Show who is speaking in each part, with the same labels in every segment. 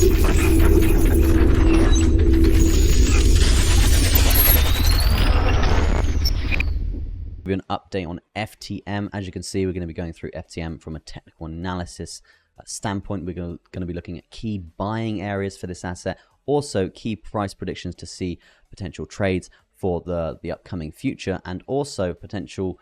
Speaker 1: An update on FTM. As you can see, we're going to be going through FTM from a technical analysis standpoint. We're going to be looking at key buying areas for this asset, also key price predictions to see potential trades for the upcoming future, and also potential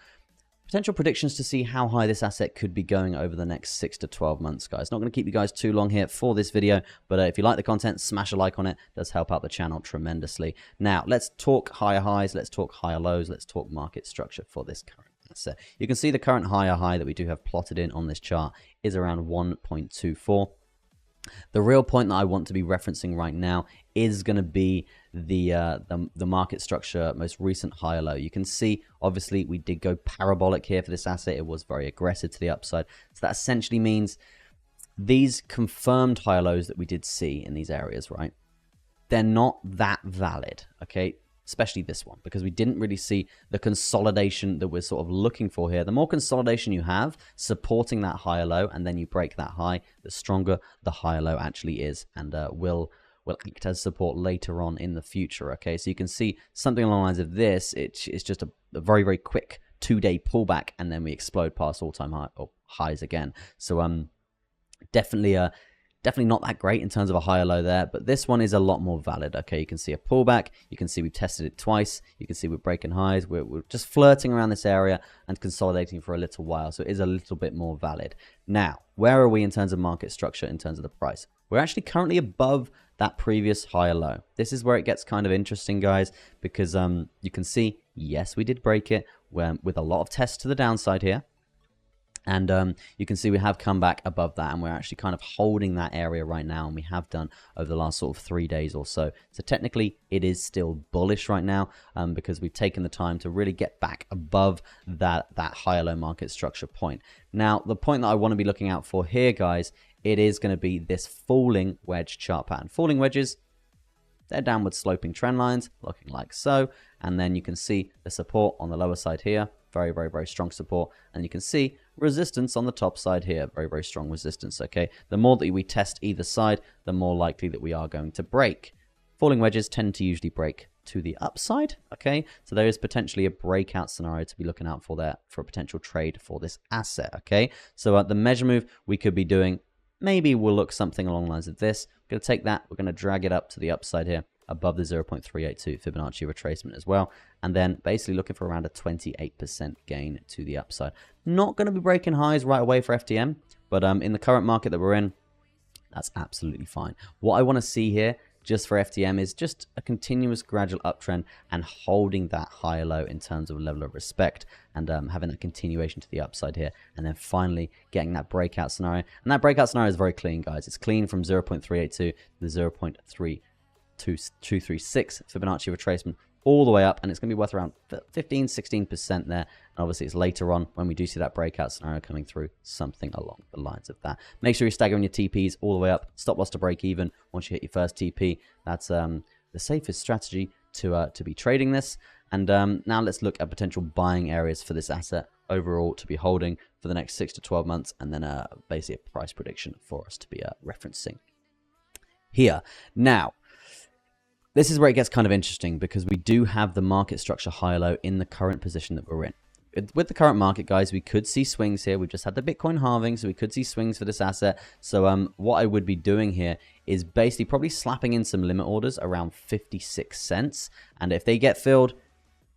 Speaker 1: predictions to see how high this asset could be going over the next 6 to 12 months, guys. Not going to keep you guys too long here for this video, but if you like the content, smash a like on it. It does help out the channel tremendously. Now, let's talk higher highs, let's talk higher lows, let's talk market structure for this current asset. You can see the current higher high that we do have plotted in on this chart is around 1.24. The real point that I want to be referencing right now is going to be the market structure most recent higher low. You can see, obviously, we did go parabolic here for this asset. It was very aggressive to the upside. So that essentially means these confirmed higher lows that we did see in these areas, right? They're not that valid, okay? Especially this one, because we didn't really see the consolidation that we're sort of looking for here. The more consolidation you have supporting that higher low, and then you break that high, the stronger the higher low actually is, and will act as support later on in the future. Okay, so you can see something along the lines of this. It's just a very, very quick 2-day pullback, and then we explode past all-time highs again. So definitely not that great in terms of a higher low there, but this one is a lot more valid. Okay, you can see a pullback. You can see we've tested it twice. You can see we're breaking highs. We're just flirting around this area and consolidating for a little while, so it is a little bit more valid. Now, where are we in terms of market structure, in terms of the price? We're actually currently above that previous higher low. This is where it gets kind of interesting, guys, because you can see, yes, we did break it with a lot of tests to the downside here. And you can see we have come back above that, and we're actually kind of holding that area right now, and we have done over the last sort of 3 days or so. So technically, it is still bullish right now because we've taken the time to really get back above that higher low market structure point. Now, the point that I want to be looking out for here, guys, it is going to be this falling wedge chart pattern. Falling wedges, they're downward sloping trend lines, looking like so. And then you can see the support on the lower side here. Very, very, very strong support. And you can see resistance on the top side here. Very, very strong resistance, okay? The more that we test either side, the more likely that we are going to break. Falling wedges tend to usually break to the upside, okay? So there is potentially a breakout scenario to be looking out for there for a potential trade for this asset, okay? So the measure move we could be doing, maybe we'll look something along the lines of this. We're going to take that, we're going to drag it up to the upside here, above the 0.382 Fibonacci retracement as well, and then basically looking for around a 28% gain to the upside. Not going to be breaking highs right away for FTM, but in the current market that we're in, that's absolutely fine. What I want to see here just for FTM is just a continuous gradual uptrend and holding that higher low in terms of level of respect, and having that continuation to the upside here, and then finally getting that breakout scenario. And that breakout scenario is very clean, guys. It's clean from 0.382 to the 0.3236 Fibonacci retracement all the way up, and it's going to be worth around 15-16% there. And obviously it's later on when we do see that breakout scenario coming through, something along the lines of that. Make sure you're staggering your TPs all the way up, stop loss to break even once you hit your first TP. That's the safest strategy to be trading this. And now let's look at potential buying areas for this asset overall to be holding for the next 6 to 12 months, and then basically a price prediction for us to be referencing here. Now, this is where it gets kind of interesting, because we do have the market structure high-low in the current position that we're in. With the current market, guys, we could see swings here. We've just had the Bitcoin halving, so we could see swings for this asset. So what I would be doing here is basically probably slapping in some limit orders around 56 cents. And if they get filled,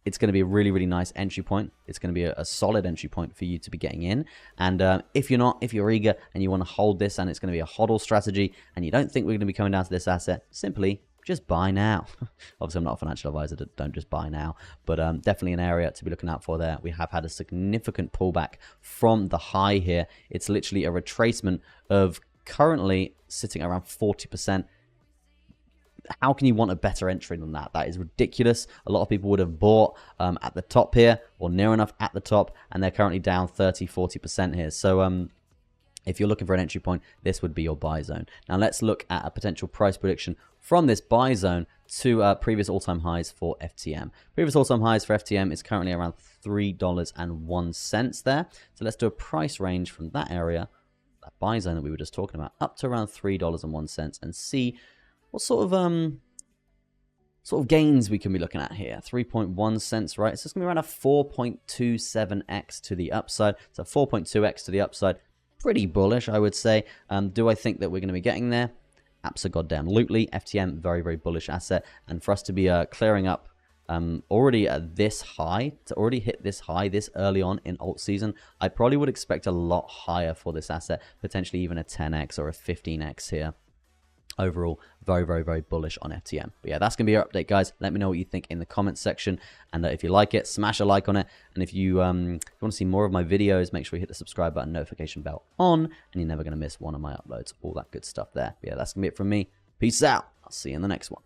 Speaker 1: it's going to be a really, really nice entry point. It's going to be a solid entry point for you to be getting in. And if you're eager and you want to hold this, and it's going to be a hodl strategy, and you don't think we're going to be coming down to this asset, simply just buy now. Obviously, I'm not a financial advisor, don't just buy now, but definitely an area to be looking out for there. We have had a significant pullback from the high here. It's literally a retracement of currently sitting around 40%. How can you want a better entry than that? That is ridiculous. A lot of people would have bought at the top here, or near enough at the top, and they're currently down 30-40% here. So if you're looking for an entry point, this would be your buy zone. Now let's look at a potential price prediction from this buy zone to previous all-time highs for FTM. Previous all-time highs for FTM is currently around $3.01 there. So let's do a price range from that area that buy zone that we were just talking about, up to around $3.01, and see what sort of gains we can be looking at here. 3.1 cents, right? So it's going to be around a 4.27x to the upside. So 4.2x to the upside. Pretty bullish, I would say. Do I think that we're going to be getting there? Abso-goddamn-lutely. FTM, very, very bullish asset. And for us to be clearing up already at this high, to already hit this high this early on in alt season, I probably would expect a lot higher for this asset, potentially even a 10x or a 15x here. Overall, very, very, very bullish on FTM. But yeah, that's going to be your update, guys. Let me know what you think in the comments section. And if you like it, smash a like on it. And if you want to see more of my videos, make sure you hit the subscribe button, notification bell on, and you're never going to miss one of my uploads. All that good stuff there. But yeah, that's going to be it from me. Peace out. I'll see you in the next one.